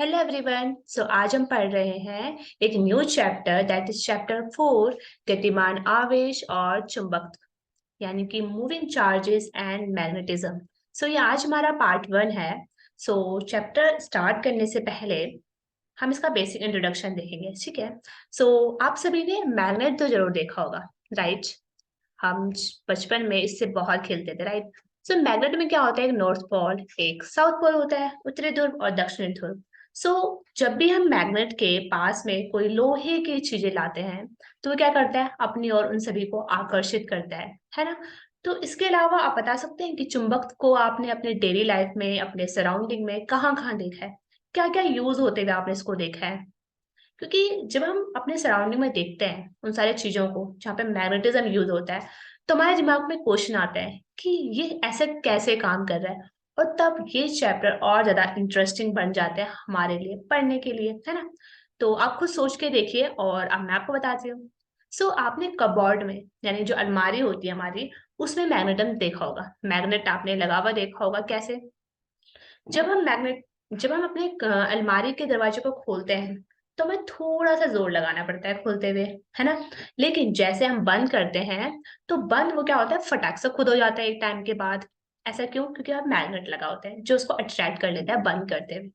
Hello everyone. आज हम पढ़ रहे हैं एक new chapter that is chapter 4, गतिमान आवेश और चुंबकत्व, यानी कि मूविंग चार्जेस एंड मैग्नेटिज्म। ये आज हमारा पार्ट 1 है। चैप्टर स्टार्ट करने से पहले हम इसका बेसिक इंट्रोडक्शन देखेंगे, ठीक है। आप सभी ने मैग्नेट तो जरूर देखा होगा, राइट। हम बचपन में इससे बहुत खेलते थे, राइट। मैग्नेट में क्या होता है, एक नॉर्थ पोल एक साउथ पोल होता है, उत्तरी ध्रुव और दक्षिणी ध्रुव। जब भी हम मैग्नेट के पास में कोई लोहे की चीजें लाते हैं तो वो क्या करता है, अपनी ओर उन सभी को आकर्षित करता है ना। तो इसके अलावा आप बता सकते हैं कि चुंबक को आपने अपने डेली लाइफ में, अपने सराउंडिंग में कहाँ कहाँ देखा है, क्या क्या यूज होते हुए आपने इसको देखा है। क्योंकि जब हम अपने सराउंडिंग में देखते हैं उन सारी चीजों को जहाँ पे मैग्नेटिज्म यूज होता है, तो हमारे दिमाग में क्वेश्चन आता है कि ये ऐसे कैसे काम कर रहा है। और तब ये चैप्टर और ज्यादा इंटरेस्टिंग बन जाते हैं हमारे लिए पढ़ने के लिए, है ना। तो आप खुद सोच के देखिए और अब मैं आपको बताती हूँ। आपने कबोर्ड में, यानी जो अलमारी होती है हमारी, उसमें मैग्नेटम देखा होगा, मैग्नेट आपने लगा हुआ देखा होगा कैसे। जब हम अपने अलमारी के दरवाजे को खोलते हैं तो हमें थोड़ा सा जोर लगाना पड़ता है खोलते हुए, है ना। लेकिन जैसे हम बंद करते हैं तो बंद वो क्या होता है, फटाक से खुद हो जाता है एक टाइम के बाद। ऐसा क्यों? क्योंकि आप मैग्नेट लगा होता है जो उसको अट्रैक्ट कर लेता है बंद करते हुए।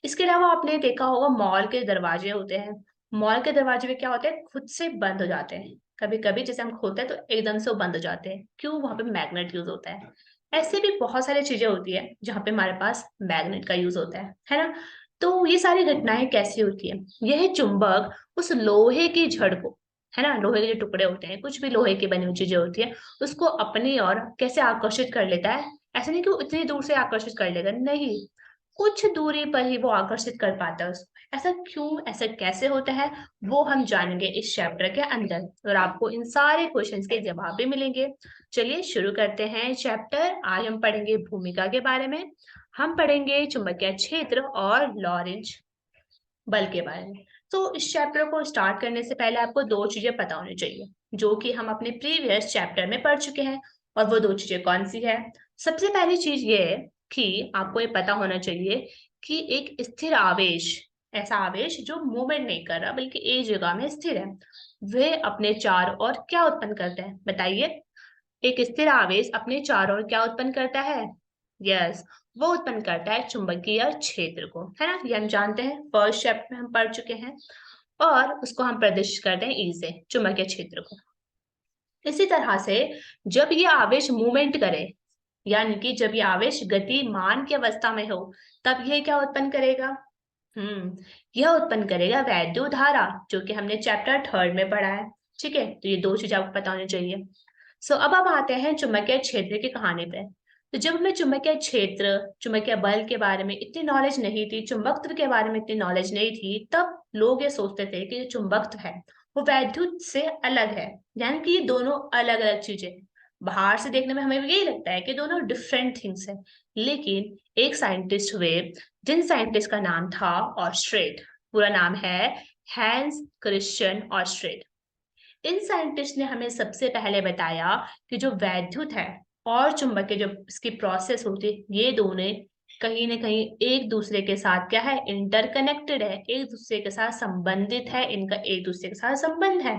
इसके अलावा आपने देखा होगा मॉल के दरवाजे होते हैं, मॉल के दरवाजे में क्या होता है, खुद से बंद हो जाते हैं। कभी कभी जैसे हम खोलते हैं तो एकदम से वो बंद हो जाते हैं, क्यों? वहां पे मैग्नेट यूज होता है। ऐसे भी बहुत सारी चीजें होती है जहाँ पे हमारे पास मैग्नेट का यूज होता है ना। तो ये सारी घटनाएं कैसी होती है, यह चुंबक उस लोहे की छड़ को, है ना, लोहे के जो टुकड़े होते हैं, कुछ भी लोहे की बनी हुई चीजें होती है, उसको अपनी ओर कैसे आकर्षित कर लेता है। ऐसा नहीं कि वो इतनी दूर से आकर्षित कर लेगा, नहीं, कुछ दूरी पर ही वो आकर्षित कर पाता है उसको। ऐसा क्यों, ऐसा कैसे होता है, वो हम जानेंगे इस चैप्टर के अंदर, और आपको इन सारे क्वेश्चंस के जवाब भी मिलेंगे। चलिए शुरू करते हैं चैप्टर। आज हम पढ़ेंगे भूमिका के बारे में, हम पढ़ेंगे चुंबकीय क्षेत्र और लॉरेंज बल के बारे में। तो इस चैप्टर को स्टार्ट करने से पहले आपको दो चीजें पता होनी चाहिए जो कि हम अपने प्रीवियस चैप्टर में पढ़ चुके हैं। और वो दो चीजें कौन सी है? सबसे पहली चीज ये है कि आपको ये पता होना चाहिए कि एक स्थिर आवेश, ऐसा आवेश जो मूवमेंट नहीं कर रहा बल्कि एक जगह में स्थिर है, वह अपने चारों ओर क्या उत्पन्न करता है, बताइए। एक स्थिर आवेश अपने चारों ओर क्या उत्पन्न करता है? यस, वो उत्पन्न करता है चुंबकीय क्षेत्र को, है ना। ये हम जानते हैं, फर्स्ट चैप्टर में हम पढ़ चुके हैं। और उसको हम प्रदर्शित करते हैं ई से, चुंबकीय क्षेत्र को। इसी तरह से जब ये आवेश मूवमेंट करे, यानी कि जब ये आवेश गतिमान की अवस्था में हो, तब यह क्या उत्पन्न करेगा? यह उत्पन्न करेगा वैद्युत धारा, जो कि हमने चैप्टर 3 में पढ़ा है। ठीक है, तो ये दो चीजें आपको पता होनी चाहिए। अब हम आते हैं चुंबकीय क्षेत्र की कहानी पे। तो जब हमें चुंबकीय क्षेत्र, चुंबकीय बल के बारे में इतनी नॉलेज नहीं थी, चुंबकत्व के बारे में इतनी नॉलेज नहीं थी, तब लोग ये सोचते थे कि जो चुंबकत्व है वो वैद्युत से अलग है, यानी कि ये दोनों अलग अलग चीजें। बाहर से देखने में हमें यही लगता है कि दोनों डिफरेंट थिंग्स है। लेकिन एक साइंटिस्ट हुए जिन साइंटिस्ट का नाम था ऑस्ट्रेट, पूरा नाम है हैंस क्रिश्चियन ऑस्ट्रेट। इन साइंटिस्ट ने हमें सबसे पहले बताया कि जो वैद्युत है और चुंबकीय जो इसकी प्रोसेस होती है, ये दोनों कहीं ना कहीं एक दूसरे के साथ क्या है, इंटरकनेक्टेड है, एक दूसरे के साथ संबंधित है, इनका एक दूसरे के साथ संबंध है।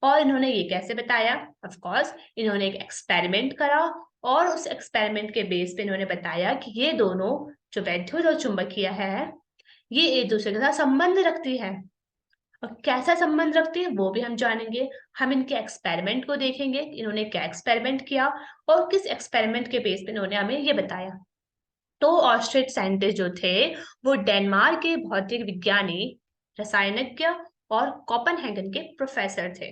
और इन्होंने ये कैसे बताया? ऑफ कोर्स इन्होंने एक एक्सपेरिमेंट करा, और उस एक्सपेरिमेंट के बेस पे इन्होंने बताया कि ये दोनों, जो वैद्युत और चुंबकीय है, ये एक दूसरे के साथ संबंध रखती है। और कैसा संबंध रखती है वो भी हम जानेंगे। हम इनके एक्सपेरिमेंट को देखेंगे, इन्होंने क्या एक्सपेरिमेंट किया और किस एक्सपेरिमेंट के बेस पे इन्होंने हमें ये बताया। तो ऑस्ट्रिच साइंटिस्ट जो थे वो डेनमार्क के भौतिक विज्ञानी, रसायनज्ञ और कोपेनहेगन के प्रोफेसर थे।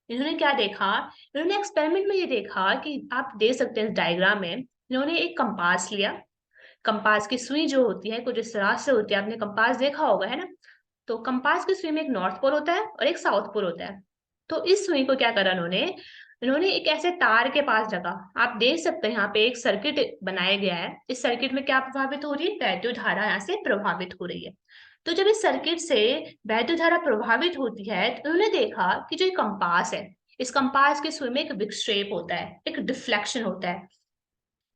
इन्होंने क्या देखा, इन्होंने एक्सपेरिमेंट में ये देखा कि आप देख सकते हैं इस डायग्राम में, इन्होंने एक कंपास लिया। कंपास की सुई जो होती है कुछ इस तरह से होती है, आपने कंपास देखा होगा, है ना। तो कंपास की सुई में एक नॉर्थ पोल होता है और एक साउथ पोल होता है। तो इस सुई को क्या करा इन्होंने, इन्होंने एक ऐसे तार के पास रखा। आप देख सकते हैं यहाँ पे एक सर्किट बनाया गया है, इस सर्किट में क्या प्रभावित हो रही है, वैद्युत धारा यहाँ से प्रभावित हो रही है। तो जब इस सर्किट से वैद्युत धारा प्रभावित होती है तो उन्होंने देखा कि जो ये कंपास है, इस कंपास की सुई में एक विक्षेप होता है, एक डिफ्लेक्शन होता है।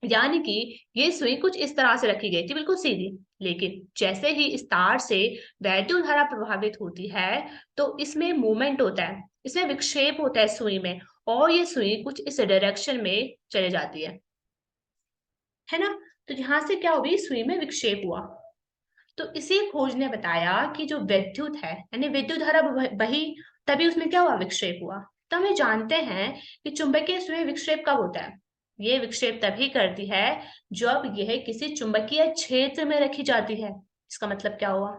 यानी कि ये सुई कुछ इस तरह से रखी गई थी, बिल्कुल सीधी। लेकिन जैसे ही इस तार से वैद्युत धारा प्रभावित होती है, तो इसमें मूवमेंट होता है, इसमें विक्षेप होता है सुई में, और ये सुई कुछ इस डायरेक्शन में चले जाती है ना। तो यहाँ से क्या हुई, सुई में विक्षेप हुआ। तो इसी खोज ने बताया कि जो विद्युत है, यानी विद्युत धारा बही, तभी उसमें क्या हुआ, विक्षेप हुआ। तो हम ये जानते हैं कि चुंबकीय सुई विक्षेप कब होता है। ये विक्षेप तभी करती है जब यह किसी चुंबकीय क्षेत्र में रखी जाती है। इसका मतलब क्या हुआ,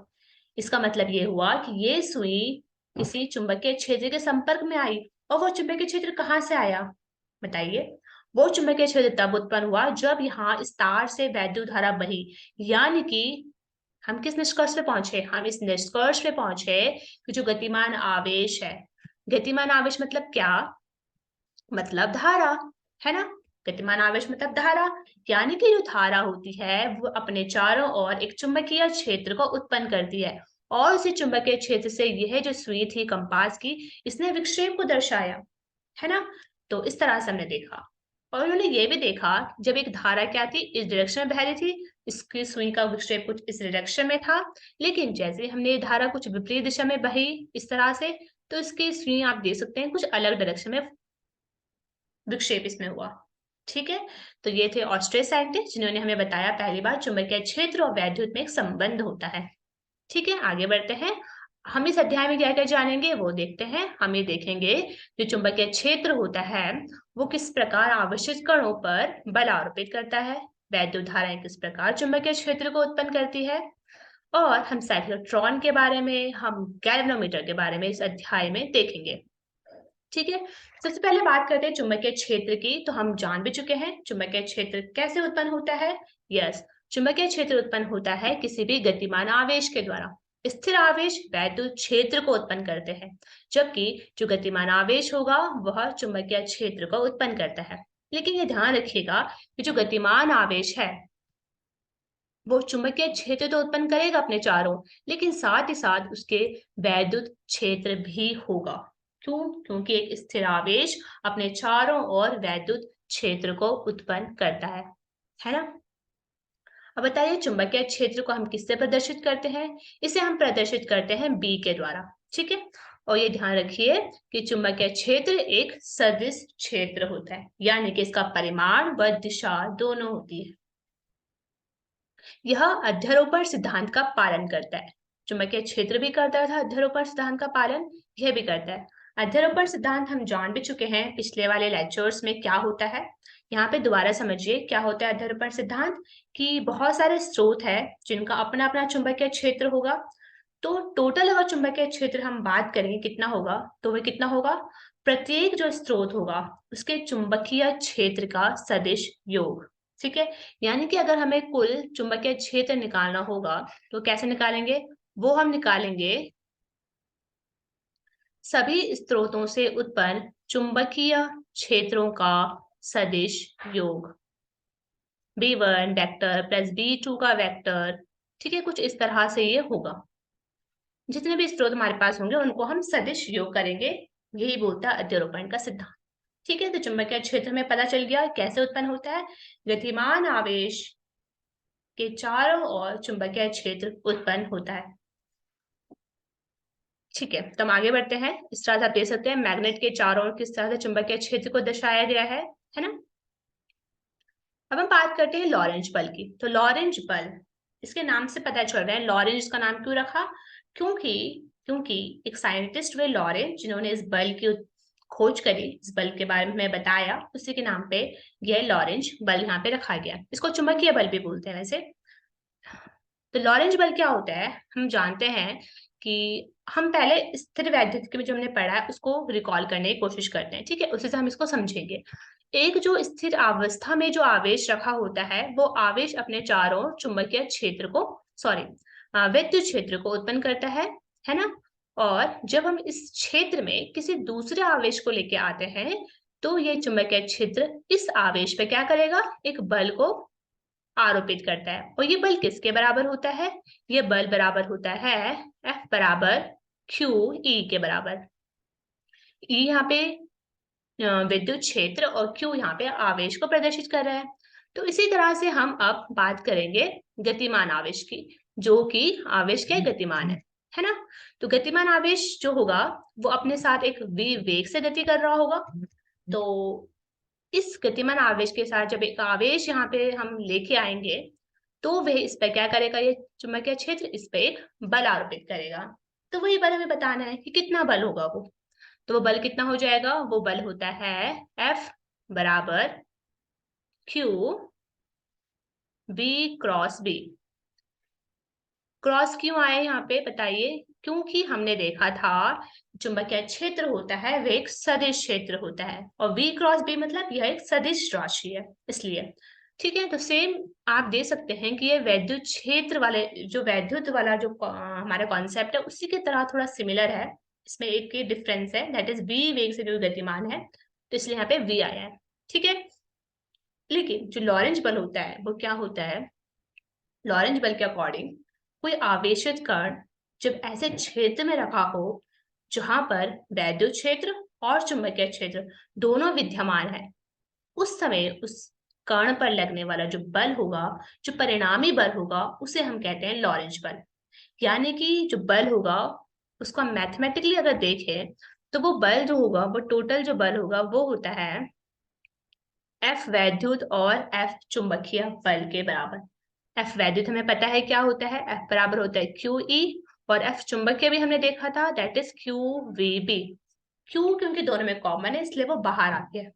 इसका मतलब ये हुआ कि ये सुई किसी चुंबकीय क्षेत्र के संपर्क में आई। और वो चुंबकीय क्षेत्र कहाँ से आया, बताइए। वो चुंबकीय क्षेत्र तब उत्पन्न हुआ जब यहाँ इस तार से वैद्युत धारा बही। यानी कि हम किस निष्कर्ष पे पहुंचे, हम इस निष्कर्ष पे पहुंचे कि जो गतिमान आवेश है, गतिमान आवेश मतलब क्या, मतलब धारा, है ना। गतिमान आवेश मतलब धारा, यानी कि जो धारा होती है वो अपने चारों ओर एक चुंबकीय क्षेत्र को उत्पन्न करती है। और उसी चुंबकीय क्षेत्र से यह जो सुई थी कंपास की, इसने विक्षेप को दर्शाया, है ना। तो इस तरह से हमने देखा। और उन्होंने ये भी देखा, जब एक धारा क्या थी, इस डायरेक्शन में बह रही थी, इसकी सुई का विक्षेप कुछ इस डायरेक्शन में था। लेकिन जैसे हमने ये धारा कुछ विपरीत दिशा में बही इस तरह से, तो इसकी सुई आप देख सकते हैं कुछ अलग डायरेक्शन में विक्षेप इसमें हुआ। ठीक है। तो ये थे ऑस्ट्रियन साइंटिस्ट जिन्होंने हमें बताया पहली बार चुंबकीय क्षेत्र और वैद्युत में एक संबंध होता है। ठीक है, आगे बढ़ते हैं। हम इस अध्याय में क्या क्या जानेंगे वो देखते हैं। हम ये देखेंगे जो चुंबकीय क्षेत्र होता है वो किस प्रकार आवेशित कणों पर बल आरोपित करता है, वैद्युत धाराएं किस प्रकार चुंबकीय क्षेत्र को उत्पन्न करती है, और हम साइक्लोट्रॉन के बारे में, हम गैल्वेनोमीटर के बारे में इस अध्याय में देखेंगे। ठीक है। सबसे पहले बात करते हैं चुंबकीय क्षेत्र की। तो हम जान भी चुके हैं चुंबकीय क्षेत्र कैसे उत्पन्न होता है। यस, चुंबकीय क्षेत्र उत्पन्न होता है किसी भी गतिमान आवेश के द्वारा। स्थिर आवेश वैद्युत क्षेत्र को उत्पन्न करते हैं, जबकि जो गतिमान आवेश होगा वह चुंबकीय क्षेत्र को उत्पन्न करता है। लेकिन ये ध्यान रखिएगा कि जो गतिमान आवेश है वो चुंबकीय क्षेत्र तो उत्पन्न करेगा अपने चारों, लेकिन साथ ही साथ उसके वैद्युत क्षेत्र भी होगा। क्यों, क्योंकि एक स्थिर आवेश अपने चारों ओर वैद्युत क्षेत्र को उत्पन्न करता है ना। अब बताइए चुंबकीय क्षेत्र को हम किससे प्रदर्शित करते हैं। इसे हम प्रदर्शित करते हैं बी के द्वारा। ठीक है। और ये ध्यान रखिए कि चुंबकीय क्षेत्र एक सदिश क्षेत्र होता है, यानी कि इसका परिमाण व दिशा दोनों होती है। यह अध्यारोपण सिद्धांत का पालन करता है। चुंबकीय क्षेत्र भी करता था अध्यारोपण सिद्धांत का पालन, यह भी करता है। अध्यारोपण सिद्धांत हम जान भी चुके हैं पिछले वाले लेक्चर्स में क्या होता है। यहाँ पे दोबारा समझिए क्या होता है अध्यारोपण सिद्धांत। कि बहुत सारे स्रोत है जिनका अपना अपना चुंबकीय क्षेत्र होगा। तो टोटल अगर चुंबकीय क्षेत्र हम बात करें कितना होगा, तो वह कितना होगा, प्रत्येक जो स्रोत होगा उसके चुंबकीय क्षेत्र का सदिश योग। ठीक है। यानी कि अगर हमें कुल चुंबकीय क्षेत्र निकालना होगा तो कैसे निकालेंगे, वो हम निकालेंगे सभी स्रोतों से उत्पन्न चुंबकीय क्षेत्रों का सदिश योग। B1 वेक्टर प्लस B2 का वेक्टर। ठीक है, कुछ इस तरह से ये होगा। जितने भी स्रोत हमारे पास होंगे उनको हम सदिश योग करेंगे। यही बोलता है अध्यारोपण का सिद्धांत। ठीक है, तो चुंबकीय क्षेत्र में पता चल गया कैसे उत्पन्न होता है। गतिमान आवेश के चारों ओर चुंबकीय क्षेत्र उत्पन्न होता है। ठीक है, तो हम आगे बढ़ते हैं। इस तरह से आप देख सकते हैं मैग्नेट के चारों ओर किस तरह से चुंबकीय क्षेत्र को दर्शाया गया है ना। अब हम बात करते हैं लॉरेंज बल की। तो लॉरेंज बल, इसके नाम से पता चल रहा है लॉरेंज इसका नाम क्यों रखा। क्योंकि क्योंकि एक साइंटिस्ट हुए लॉरेंज जिन्होंने इस बल की खोज करी, इस बल के बारे में बताया, उसी के नाम पे यह लॉरेंज बल यहाँ पे रखा गया। इसको चुंबकीय बल भी बोलते हैं वैसे। तो लॉरेंज बल क्या होता है, हम जानते हैं कि हम पहले स्थिर वैद्युतिकी में जो हमने पढ़ा है उसको रिकॉल करने की कोशिश करते हैं। ठीक है, उसी से हम इसको समझेंगे। एक जो स्थिर अवस्था में जो आवेश रखा होता है वो आवेश अपने चारों चुंबकीय क्षेत्र को, सॉरी, विद्युत क्षेत्र को उत्पन्न करता है ना। और जब हम इस क्षेत्र में किसी दूसरे आवेश को लेके आते हैं तो ये चुंबकीय क्षेत्र इस आवेश पे क्या करेगा, एक बल को आरोपित करता है। और ये बल किसके बराबर होता है, ये बल बराबर होता है F बराबर क्यू ई के बराबर। ई यहाँ पे विद्युत क्षेत्र और क्यू यहाँ पे आवेश को प्रदर्शित कर रहा है। तो इसी तरह से हम अब बात करेंगे गतिमान आवेश की, जो कि आवेश क्या गतिमान है ना। तो गतिमान आवेश जो होगा वो अपने साथ एक वेग से गति कर रहा होगा। तो इस गतिमान आवेश के साथ जब एक आवेश यहाँ पे हम लेके आएंगे तो वह इस पर क्या करेगा, ये चुंबकीय क्षेत्र इस पे एक बल आरोपित करेगा। तो वही बल हमें बताना है कि कितना बल होगा वो। तो वो बल कितना हो जाएगा, वो बल होता है F बराबर Q B cross B। Cross क्यों आए यहाँ पे बताइए, क्योंकि हमने देखा था चुंबकीय क्षेत्र होता है वह एक सदिश क्षेत्र होता है, और V क्रॉस B मतलब यह एक सदिश राशि है, इसलिए। ठीक है, तो सेम आप दे सकते हैं कि ये वैद्युत क्षेत्र वाले जो वैद्युत वाला जो हमारा कॉन्सेप्ट है उसी की तरह थोड़ा सिमिलर है। इसमें एक ही डिफरेंस है, दैट इज V वेग से जो गतिमान है, तो इसलिए यहाँ पे V आया है। ठीक है, लेकिन जो लॉरेंज बल होता है वो क्या होता है, लॉरेंज बल के अकॉर्डिंग कोई आवेशित कण जब ऐसे क्षेत्र में रखा हो जहां पर वैद्युत क्षेत्र और चुंबकीय क्षेत्र दोनों विद्यमान है, उस समय उस कण पर लगने वाला जो बल होगा, जो परिणामी बल होगा, उसे हम कहते हैं लॉरेंज बल। यानी कि जो बल होगा उसको हम मैथमेटिकली अगर देखें तो वो बल जो होगा, वो टोटल जो बल होगा वो होता है एफ वैद्युत और एफ चुंबकीय बल के बराबर। एफ वैद्युत हमें पता है क्या होता है, एफ बराबर होता है क्यू ई, और एफ चुंबकीय भी हमने देखा था, that is Q V B. Q क्योंकि दोनों में कॉमन है इसलिए वो बाहर आ गया।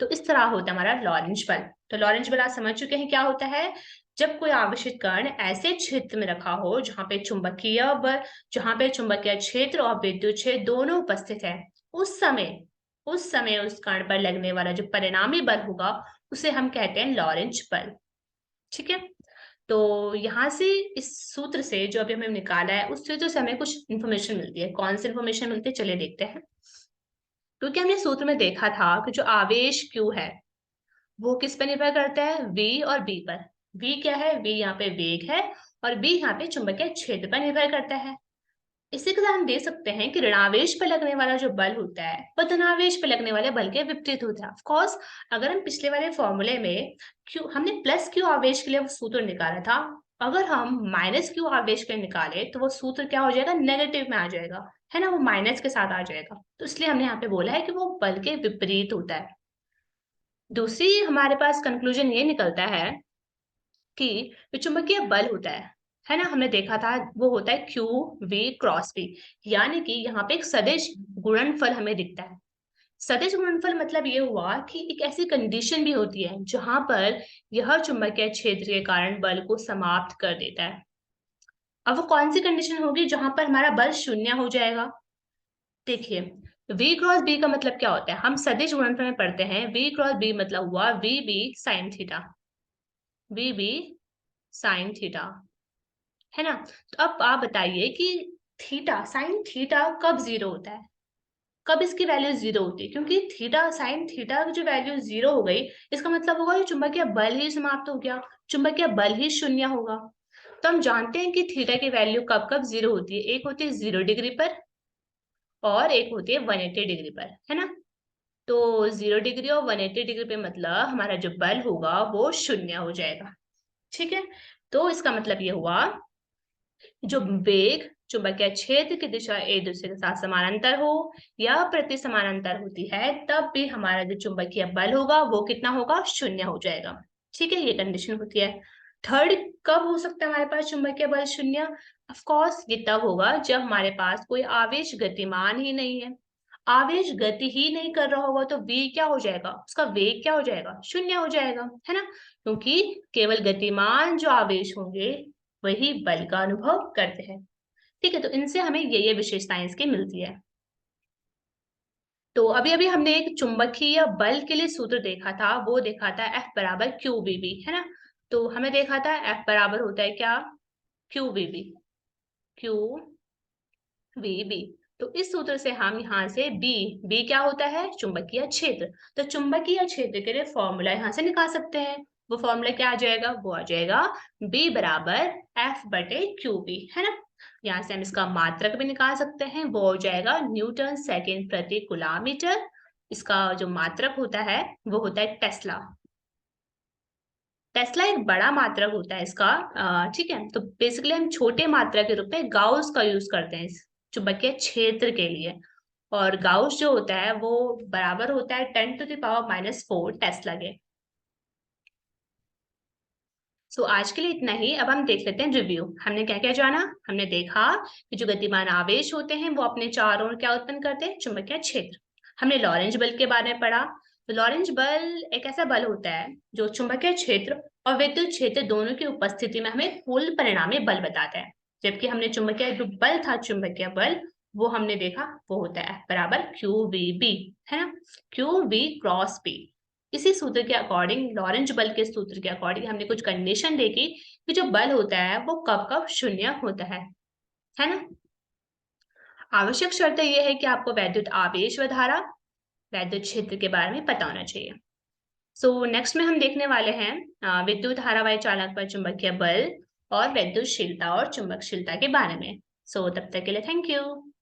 तो इस तरह होता है हमारा लॉरेंज बल। तो लॉरेंज बल आप समझ चुके हैं क्या होता है, जब कोई आवेशित कण ऐसे क्षेत्र में रखा हो जहां पे चुंबकीय क्षेत्र और विद्युत क्षेत्र दोनों उपस्थित है, उस समय उस कण पर लगने वाला जो परिणामी बल होगा उसे हम कहते हैं लॉरेंज बल। ठीक है, तो यहाँ से इस सूत्र से जो अभी हमने निकाला है उस सूत्र से हमें कुछ इन्फॉर्मेशन मिलती है। कौन सी इन्फॉर्मेशन मिलती है चलिए देखते हैं। क्योंकि हमने सूत्र में देखा था कि जो आवेश Q है वो किस पर निर्भर करता है, V और B पर। V क्या है, V यहाँ पे वेग है, और B यहाँ पे चुंबकीय क्षेत्र पर निर्भर करता है। इसी के साथ हम देख सकते हैं कि ऋणावेश पर लगने वाला जो बल होता है वह धनावेश पर लगने वाले बल के विपरीत होता है। ऑफ कोर्स अगर हम पिछले वाले फॉर्मूले में क्यू हमने प्लस क्यू आवेश के लिए वो सूत्र निकाला था, अगर हम माइनस क्यू आवेश के लिए निकाले तो वो सूत्र क्या हो जाएगा, नेगेटिव में आ जाएगा, है ना, वो माइनस के साथ आ जाएगा। तो इसलिए हमने यहाँ पे बोला है कि वो बल के विपरीत होता है। दूसरी हमारे पास कंक्लूजन ये निकलता है कि जो चुंबकीय बल होता है ना, हमने देखा था वो होता है क्यू वी क्रॉस बी। यानी कि यहाँ पे एक सदिश गुणनफल हमें दिखता है। सदिश गुणनफल मतलब ये हुआ कि एक ऐसी कंडीशन भी होती है जहां पर यह चुंबकीय क्षेत्र के कारण बल को समाप्त कर देता है। अब वो कौन सी कंडीशन होगी जहां पर हमारा बल शून्य हो जाएगा। देखिए, v क्रॉस b का मतलब क्या होता है, हम सदिश गुणनफल में पढ़ते हैं v क्रॉस b मतलब हुआ V B sine theta, V B sine theta, है ना। तो अब आप बताइए कि थीटा साइन थीटा कब जीरो होता है, कब इसकी वैल्यू जीरो होती है, क्योंकि थीटा साइन थीटा की जो वैल्यू जीरो हो गई इसका मतलब होगा कि चुंबकीय बल ही समाप्त हो गया, चुंबकीय बल ही शून्य होगा। तो हम जानते हैं कि थीटा की वैल्यू कब कब जीरो होती है, एक होती है 0 डिग्री पर और एक होती है 180 डिग्री पर, है ना। तो 0 डिग्री और 180 डिग्री पे मतलब हमारा जो बल होगा वो शून्य हो जाएगा। ठीक है, तो इसका मतलब ये हुआ जो वेग चुंबकीय क्षेत्र की दिशा एक दूसरे के साथ समानांतर हो या प्रति समानांतर होती है तब भी हमारा जो चुंबकीय बल होगा वो कितना होगा, शून्य हो जाएगा। ठीक है, ये कंडीशन होती है। थर्ड, कब हो सकता है हमारे पास चुंबकीय बल शून्य, ऑफ कोर्स ये तब होगा जब हमारे पास कोई आवेश गतिमान ही नहीं है। आवेश गति ही नहीं कर रहा होगा तो v क्या हो जाएगा, उसका वेग क्या हो जाएगा, शून्य हो जाएगा, है ना। क्योंकि केवल गतिमान जो आवेश होंगे वही बल का अनुभव करते हैं। ठीक है, तो इनसे हमें ये विशेषताएं इसकी मिलती है। तो अभी अभी हमने एक चुंबकीय बल के लिए सूत्र देखा था, वो देखा था F बराबर क्यू बी बी, है ना। तो हमें देखा था F बराबर होता है क्या, Q B B, Q V B. तो इस सूत्र से हम यहाँ से बी क्या होता है, चुंबकीय क्षेत्र। तो चुंबकीय क्षेत्र के लिए फॉर्मूला यहाँ से निकाल सकते हैं। वो फॉर्मूला क्या आ जाएगा, वो आ जाएगा बी बराबर एफ बटे क्यू बी, है ना। यहाँ से हम इसका मात्रक भी निकाल सकते हैं, वो हो जाएगा न्यूटन सेकेंड प्रति कुलामीटर। इसका जो मात्रक होता है वो होता है टेस्ला। टेस्ला एक बड़ा मात्रक होता है इसका, ठीक है। तो बेसिकली हम छोटे मात्रक के रूप में गाउस का यूज करते हैं इस चुंबकीय क्षेत्र के लिए। और गाउस जो होता है वो बराबर होता है 10⁻⁻⁴ टेस्ला के। सो आज के लिए इतना ही। अब हम देख लेते हैं रिव्यू। हमने क्या क्या जाना। हमने देखा कि जो गतिमान आवेश होते हैं वो अपने चारों ओर क्या उत्पन्न करते हैं, चुंबकीय क्षेत्र। हमने लॉरेंज बल के बारे में पढ़ा। तो लॉरेंज बल एक ऐसा बल होता है जो चुंबकीय क्षेत्र और विद्युत क्षेत्र दोनों की उपस्थिति में हमें कुल परिणामी बल बताता है। जबकि हमने चुंबकीय जो बल था, चुंबकीय बल, वो हमने देखा वो होता है बराबर QV/B, है ना, QV×B। इसी सूत्र के अकॉर्डिंग, लॉरेंज बल के सूत्र के अकॉर्डिंग हमने कुछ कंडीशन देखी कि जो बल होता है वो कब कब शून्य होता है ना। आवश्यक शर्त यह है कि आपको वैद्युत आवेश व धारा, वैद्युत क्षेत्र के बारे में पता होना चाहिए। सो नेक्स्ट में हम देखने वाले हैं विद्युत धारावाही चालक पर चुंबकीय बल और विद्युतशीलता और चुंबकशीलता के बारे में। सो तब तक के लिए थैंक यू।